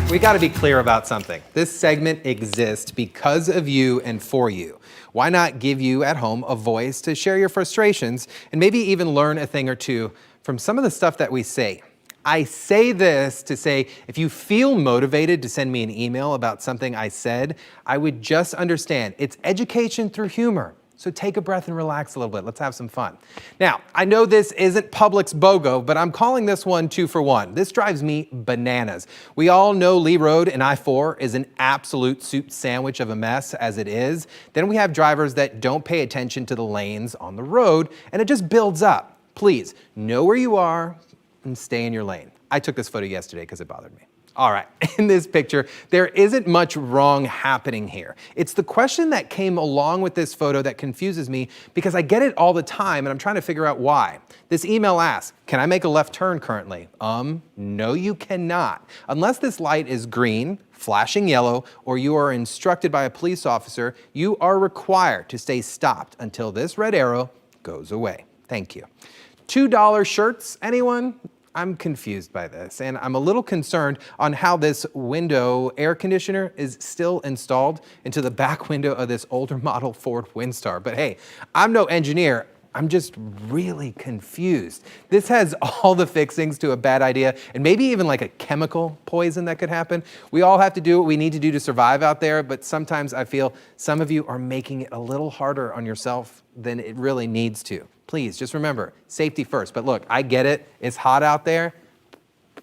We got to be clear about something. This segment exists because of you and for you. Why not give you at home a voice to share your frustrations and maybe even learn a thing or two from some of the stuff that we say? I say this to say, if you feel motivated to send me an email about something I said, I would just understand it's education through humor. So take a breath and relax a little bit. Let's have some fun. Now, I know this isn't Publix BOGO, but I'm calling this one 2 for 1. This drives me bananas. We all know Lee Road and I-4 is an absolute soup sandwich of a mess as it is. Then we have drivers that don't pay attention to the lanes on the road, and it just builds up. Please, know where you are and stay in your lane. I took this photo yesterday because it bothered me. All right, in this picture, there isn't much wrong happening here. It's the question that came along with this photo that confuses me because I get it all the time and I'm trying to figure out why. This email asks, can I make a left turn currently? No you cannot. Unless this light is green, flashing yellow, or you are instructed by a police officer, you are required to stay stopped until this red arrow goes away. Thank you. $2 shirts, anyone? I'm confused by this, and I'm a little concerned on how this window air conditioner is still installed into the back window of this older model Ford Windstar. But hey, I'm no engineer. I'm just really confused. This has all the fixings to a bad idea, and maybe even like a chemical poison that could happen. We all have to do what we need to do to survive out there, but sometimes I feel some of you are making it a little harder on yourself than it really needs to. Please, just remember, safety first. But look, I get it. It's hot out there,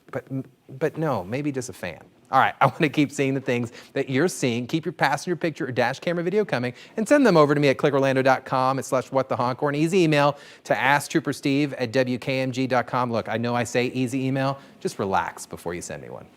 but no, maybe just a fan. All right, I want to keep seeing the things that you're seeing. Keep your passenger picture or dash camera video coming and send them over to me at clickorlando.com/whatthehonk or an easy email to asktroopersteve@wkmg.com. Look, I know I say easy email. Just relax before you send me one.